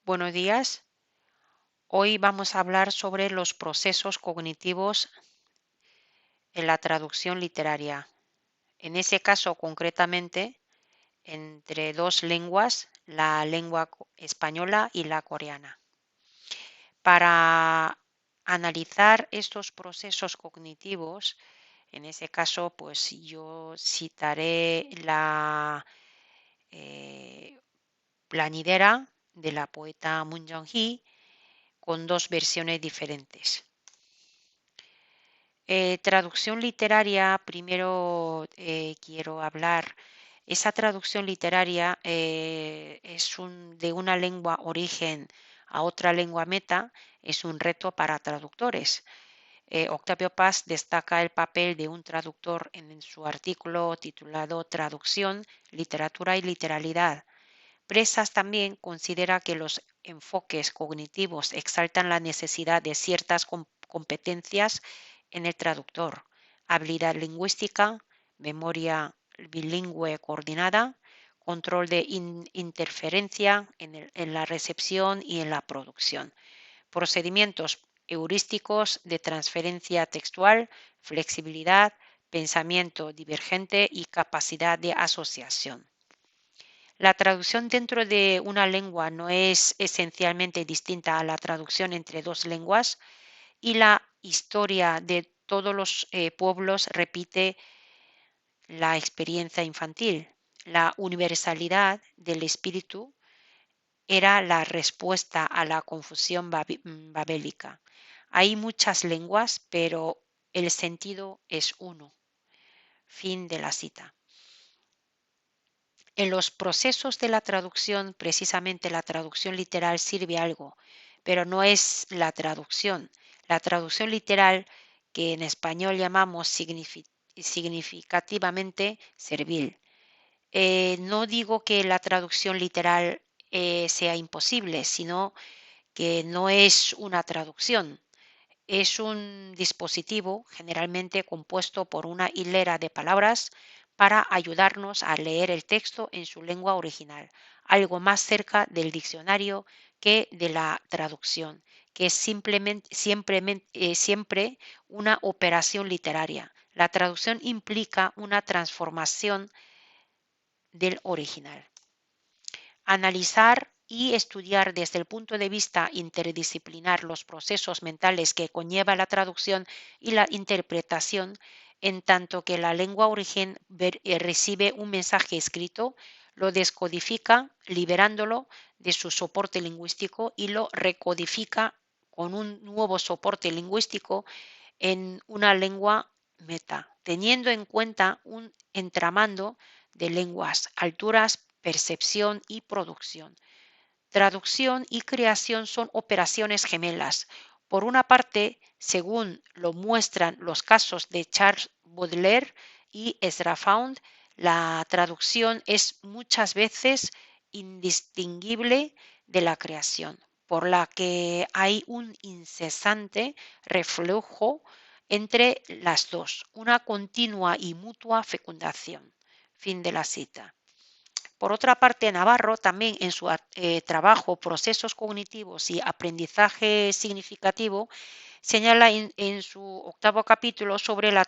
Buenos días. Hoy vamos a hablar sobre los procesos cognitivos en la traducción literaria. En ese caso, concretamente, entre dos lenguas, la lengua española y la coreana. Para analizar estos procesos cognitivos, en ese caso, pues yo citaré la planidera de la poeta Moon Jong-hee con dos versiones diferentes. Traducción literaria, primero quiero hablar. Esa traducción literaria es de una lengua origen a otra lengua meta, es un reto para traductores. Octavio Paz destaca el papel de un traductor en su artículo titulado Traducción, Literatura y Literalidad. Presas también considera que los enfoques cognitivos exaltan la necesidad de ciertas competencias en el traductor: habilidad lingüística, memoria bilingüe coordinada, control de interferencia en la recepción y en la producción, procedimientos heurísticos de transferencia textual, flexibilidad, pensamiento divergente y capacidad de asociación. La traducción dentro de una lengua no es esencialmente distinta a la traducción entre dos lenguas, y la historia de todos los pueblos repite la experiencia infantil. La universalidad del espíritu era la respuesta a la confusión babélica. Hay muchas lenguas, pero el sentido es uno. Fin de la cita. En los procesos de la traducción, precisamente la traducción literal sirve algo, pero no es la traducción. La traducción literal, que en español llamamos significativamente servil. No digo que la traducción literal sea imposible, sino que no es una traducción. Es un dispositivo generalmente compuesto por una hilera de palabras para ayudarnos a leer el texto en su lengua original, algo más cerca del diccionario que de la traducción, que es siempre una operación literaria. La traducción implica una transformación del original. Analizar y estudiar desde el punto de vista interdisciplinar los procesos mentales que conlleva la traducción y la interpretación, en tanto que la lengua origen recibe un mensaje escrito, lo descodifica liberándolo de su soporte lingüístico y lo recodifica con un nuevo soporte lingüístico en una lengua meta, teniendo en cuenta un entramado de lenguas, alturas, percepción y producción. Traducción y creación son operaciones gemelas. Por una parte, según lo muestran los casos de Charles Baudelaire y Ezra Pound, la traducción es muchas veces indistinguible de la creación, por la que hay un incesante reflujo entre las dos, una continua y mutua fecundación. Fin de la cita. Por otra parte, Navarro también en su trabajo Procesos cognitivos y aprendizaje significativo señala en su octavo capítulo sobre la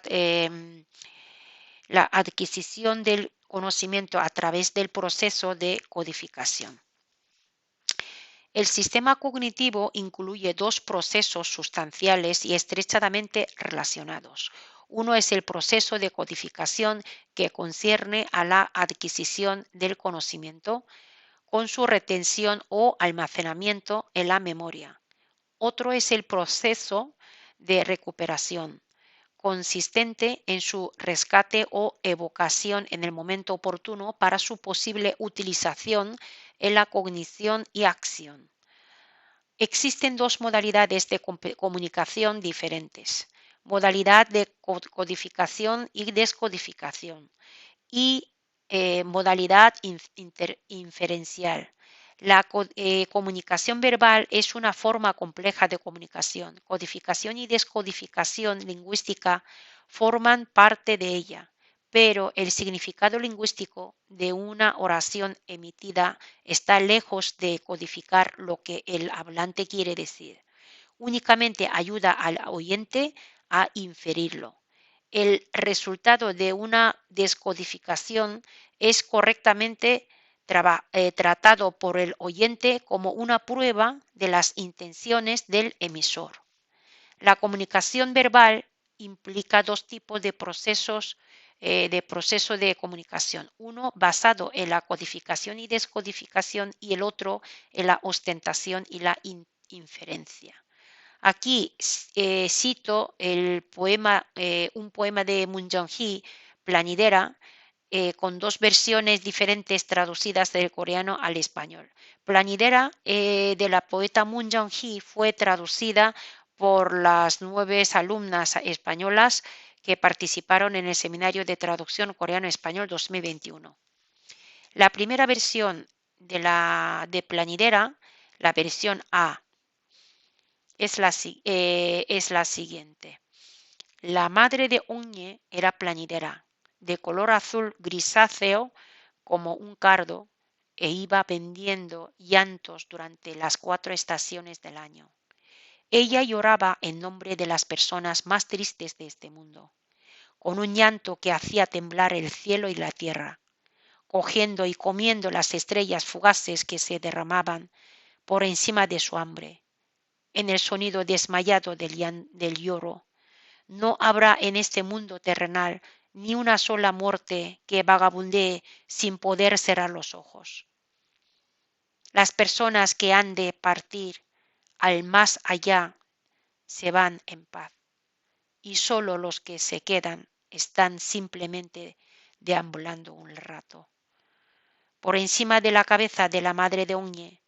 adquisición del conocimiento a través del proceso de codificación. El sistema cognitivo incluye dos procesos sustanciales y estrechamente relacionados. Uno es el proceso de codificación, que concierne a la adquisición del conocimiento con su retención o almacenamiento en la memoria. Otro es el proceso de recuperación, consistente en su rescate o evocación en el momento oportuno para su posible utilización en la cognición y acción. Existen dos modalidades de comunicación diferentes: modalidad de codificación y descodificación, y modalidad inferencial. La comunicación verbal es una forma compleja de comunicación. Codificación y descodificación lingüística forman parte de ella, pero el significado lingüístico de una oración emitida está lejos de codificar lo que el hablante quiere decir. Únicamente ayuda al oyente a inferirlo. El resultado de una descodificación es correctamente tratado por el oyente como una prueba de las intenciones del emisor. La comunicación verbal implica dos tipos de proceso de comunicación. Uno basado en la codificación y descodificación y el otro en la ostentación y la inferencia. Aquí cito un poema de Moon Jong-hee, Planidera, con dos versiones diferentes traducidas del coreano al español. Planidera de la poeta Moon Jong-hee fue traducida por las 9 alumnas españolas que participaron en el Seminario de Traducción Coreano-Español 2021. La primera versión de Planidera, la versión A, es la siguiente. La madre de Onye era plañidera, de color azul grisáceo como un cardo, e iba vendiendo llantos durante las 4 estaciones del año. Ella lloraba en nombre de las personas más tristes de este mundo, con un llanto que hacía temblar el cielo y la tierra, cogiendo y comiendo las estrellas fugaces que se derramaban por encima de su hambre. En el sonido desmayado del lloro, no habrá en este mundo terrenal ni una sola muerte que vagabundee sin poder cerrar los ojos. Las personas que han de partir al más allá se van en paz, y solo los que se quedan están simplemente deambulando un rato. Por encima de la cabeza de la madre de Onye,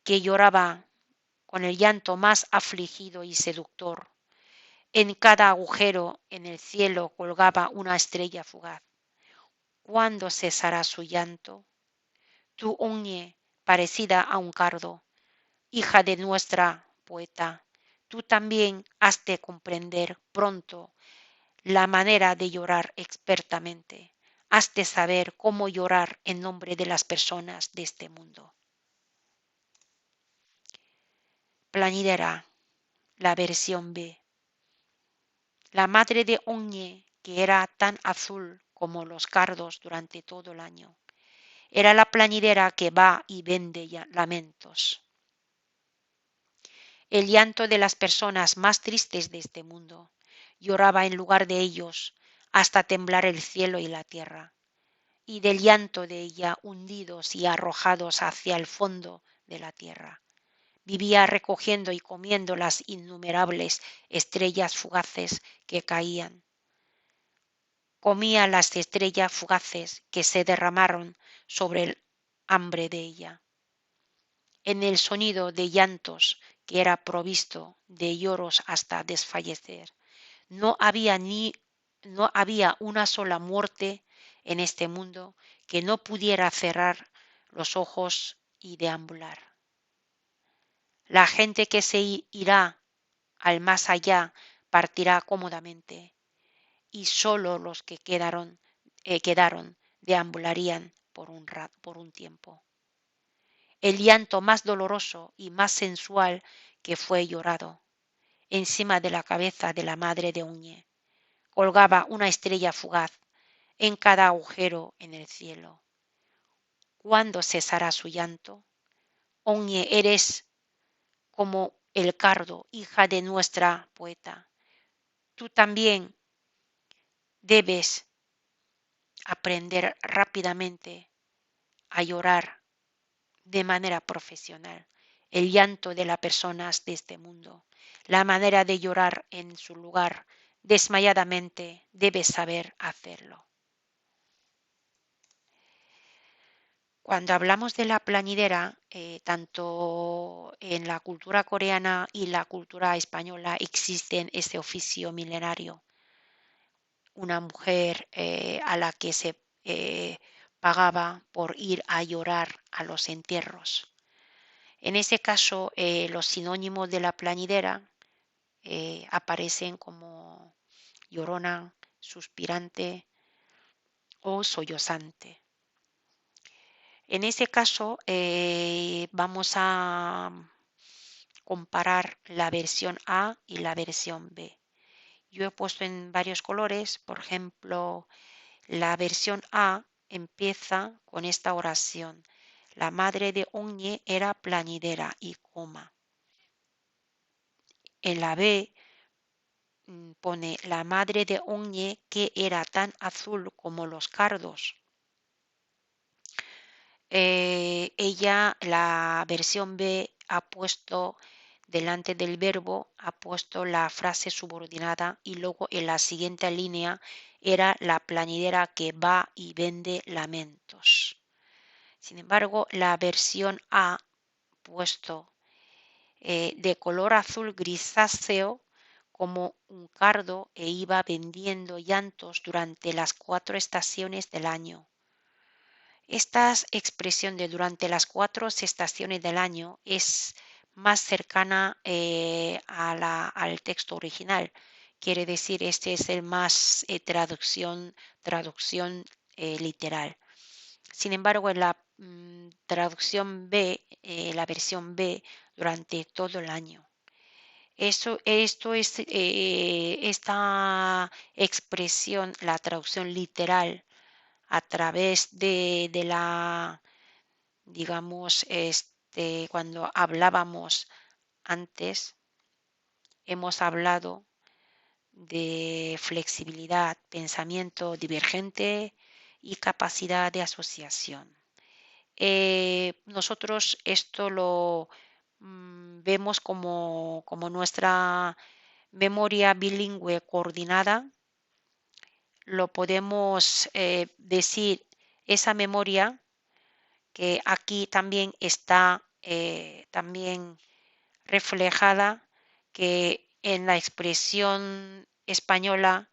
que lloraba con el llanto más afligido y seductor, en cada agujero en el cielo colgaba una estrella fugaz. ¿Cuándo cesará su llanto? Tú, Onye, parecida a un cardo, hija de nuestra poeta, tú también has de comprender pronto la manera de llorar expertamente. Has de saber cómo llorar en nombre de las personas de este mundo. Plañidera, la versión B. La madre de Onye, que era tan azul como los cardos durante todo el año, era la plañidera que va y vende lamentos. El llanto de las personas más tristes de este mundo lloraba en lugar de ellos hasta temblar el cielo y la tierra, y del llanto de ella hundidos y arrojados hacia el fondo de la tierra. Vivía recogiendo y comiendo las innumerables estrellas fugaces que caían. Comía las estrellas fugaces que se derramaron sobre el hambre de ella. En el sonido de llantos que era provisto de lloros hasta desfallecer, no había una sola muerte en este mundo que no pudiera cerrar los ojos y deambular. La gente que se irá al más allá partirá cómodamente, y solo los que quedaron deambularían por un tiempo. El llanto más doloroso y más sensual que fue llorado. Encima de la cabeza de la madre de Onye colgaba una estrella fugaz en cada agujero en el cielo. ¿Cuándo cesará su llanto? Onye, eres como el cardo, hija de nuestra poeta. Tú también debes aprender rápidamente a llorar de manera profesional el llanto de las personas de este mundo. La manera de llorar en su lugar desmayadamente debes saber hacerlo. Cuando hablamos de la plañidera, tanto en la cultura coreana y la cultura española existe ese oficio milenario. Una mujer a la que se pagaba por ir a llorar a los entierros. En ese caso, los sinónimos de la plañidera aparecen como llorona, suspirante, o sollozante. En ese caso, vamos a comparar la versión A y la versión B. Yo he puesto en varios colores, por ejemplo, la versión A empieza con esta oración. La madre de Oñe era plañidera y coma. En la B pone la madre de Oñe que era tan azul como los cardos. Ella, la versión B, ha puesto delante del verbo, ha puesto la frase subordinada y luego en la siguiente línea era la plañidera que va y vende lamentos. Sin embargo, la versión A puesto de color azul grisáceo como un cardo e iba vendiendo llantos durante las 4 estaciones del año. Esta expresión de durante las 4 estaciones del año es más cercana al texto original. Quiere decir, este es el más traducción literal. Sin embargo, en la traducción B, la versión B, durante todo el año. Esto es esta expresión, la traducción literal, a través de la, digamos, cuando hablábamos antes, hemos hablado de flexibilidad, pensamiento divergente y capacidad de asociación. Nosotros esto lo vemos como nuestra memoria bilingüe coordinada. Lo podemos decir, esa memoria que aquí también está también reflejada, que en la expresión española,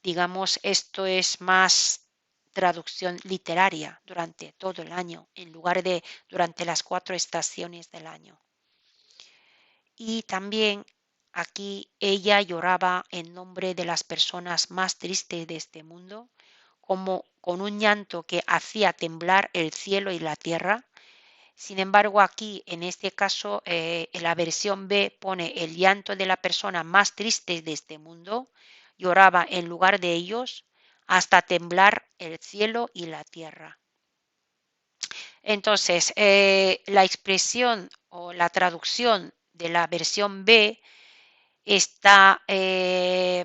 digamos, esto es más traducción literaria durante todo el año, en lugar de durante las 4 estaciones del año. Y también aquí ella lloraba en nombre de las personas más tristes de este mundo, como con un llanto que hacía temblar el cielo y la tierra. Sin embargo, aquí en este caso, en la versión B pone el llanto de la persona más triste de este mundo, lloraba en lugar de ellos hasta temblar el cielo y la tierra. Entonces, la expresión o la traducción de la versión B está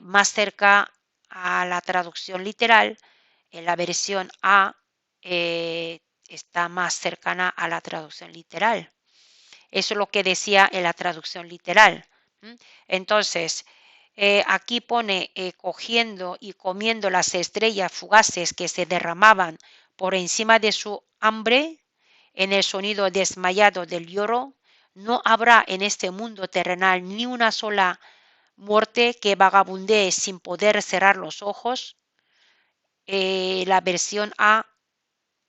más cerca a la traducción literal. En la versión A está más cercana a la traducción literal. Eso es lo que decía en la traducción literal. Entonces, aquí pone cogiendo y comiendo las estrellas fugaces que se derramaban por encima de su hambre, en el sonido desmayado del lloro, no habrá en este mundo terrenal ni una sola muerte que vagabundee sin poder cerrar los ojos. La versión A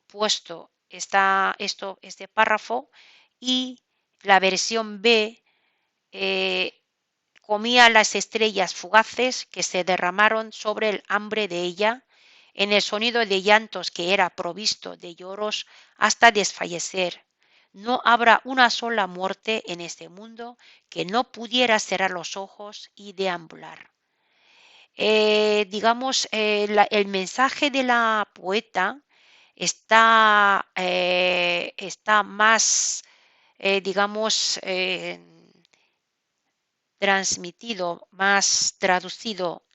puesto este párrafo y la versión B comía las estrellas fugaces que se derramaron sobre el hambre de ella, en el sonido de llantos que era provisto de lloros hasta desfallecer. No habrá una sola muerte en este mundo que no pudiera cerrar los ojos y deambular. Digamos, el mensaje de la poeta está más, digamos, transmitido, más traducido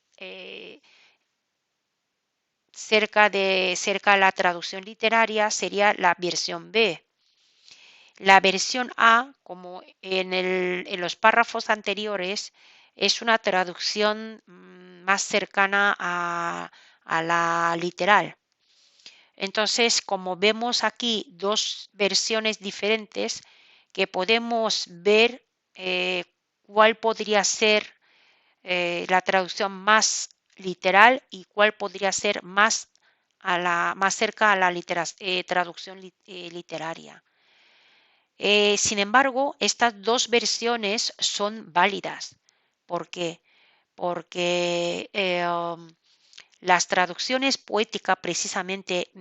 cerca a la traducción literaria sería la versión B. La versión A, como en los párrafos anteriores, es una traducción más cercana a la literal. Entonces, como vemos aquí dos versiones diferentes, que podemos ver cuál podría ser la traducción más literal y cuál podría ser más cerca a la traducción literaria. Sin embargo, estas dos versiones son válidas. ¿Por qué? Porque Las traducciones poéticas precisamente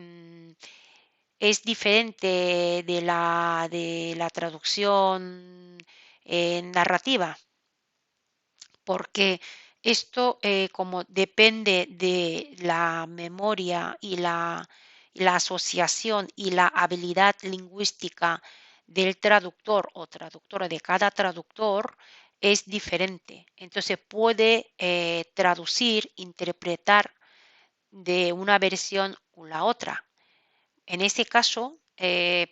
es diferente de la traducción narrativa, porque esto como depende de la memoria y la asociación y la habilidad lingüística del traductor o traductora de cada traductor, es diferente. Entonces puede traducir, interpretar de una versión u la otra. En ese caso,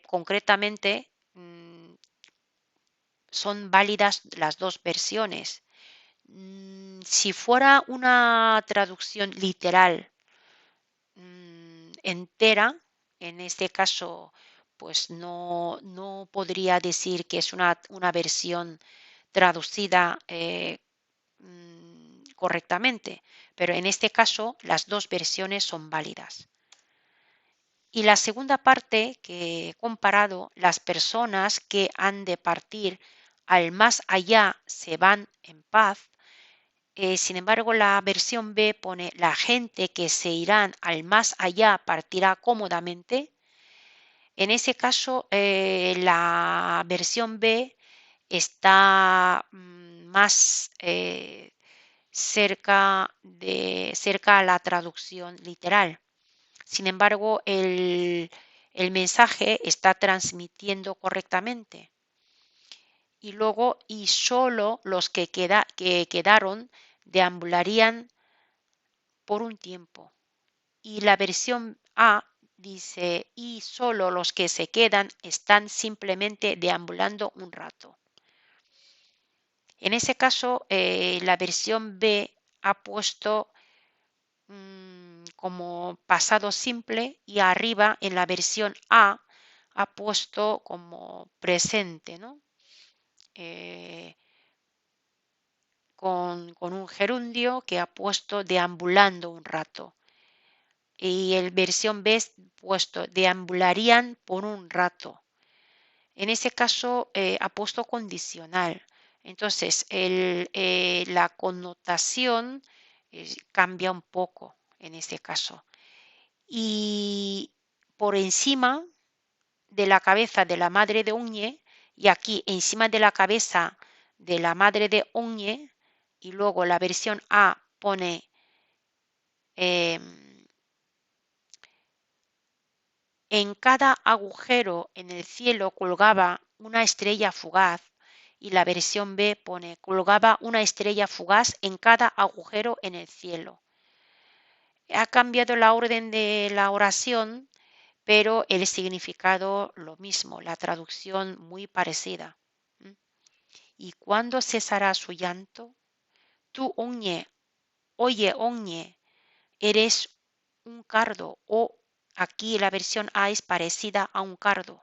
concretamente, son válidas las dos versiones. Si fuera una traducción literal entera, en este caso, pues no podría decir que es una versión traducida correctamente, pero en este caso las dos versiones son válidas. Y la segunda parte que he comparado, las personas que han de partir al más allá se van en paz. Sin embargo, la versión B pone la gente que se irán al más allá partirá cómodamente. En ese caso, la versión B está más cerca a la traducción literal. Sin embargo, el mensaje está transmitiendo correctamente. Y luego, y solo los que quedaron deambularían por un tiempo. Y la versión A dice, y solo los que se quedan están simplemente deambulando un rato. En ese caso, la versión B ha puesto como pasado simple y arriba en la versión A ha puesto como presente, ¿no? Con un gerundio que ha puesto deambulando un rato. Y el versión B es puesto deambularían por un rato. En ese caso ha puesto condicional. Entonces la connotación cambia un poco en este caso. Y por encima de la cabeza de la madre de Uñe, y aquí encima de la cabeza de la madre de Uñe, y luego la versión A pone en cada agujero en el cielo colgaba una estrella fugaz, y la versión B pone colgaba una estrella fugaz en cada agujero en el cielo. Ha cambiado la orden de la oración, pero el significado lo mismo, la traducción muy parecida. ¿Y cuándo cesará su llanto? Tú, Oñe, oye, Oñe, eres un cardo, o aquí la versión A es parecida a un cardo.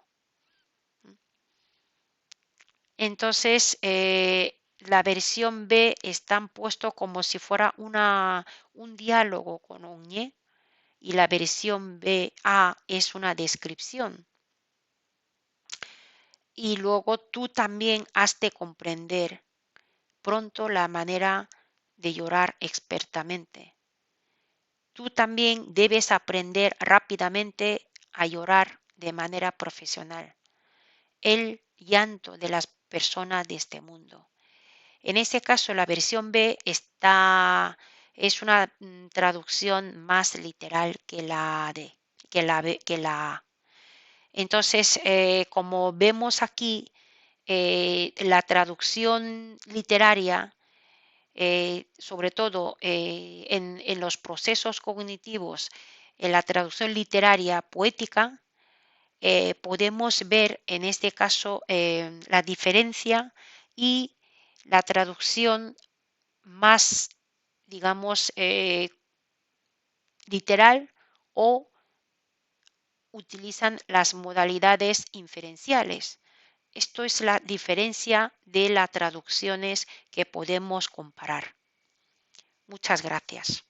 Entonces, la versión B está puesto como si fuera un diálogo con Oñe, y la versión A es una descripción. Y luego tú también has de comprender pronto la manera de llorar expertamente. Tú también debes aprender rápidamente a llorar de manera profesional. El llanto de las personas de este mundo. En este caso, la versión B es una traducción más literal que la A. Entonces, como vemos aquí, la traducción literaria, sobre todo en los procesos cognitivos, en la traducción literaria poética, podemos ver en este caso la diferencia y la traducción más, digamos, literal, o utilizan las modalidades inferenciales. Esto es la diferencia de las traducciones que podemos comparar. Muchas gracias.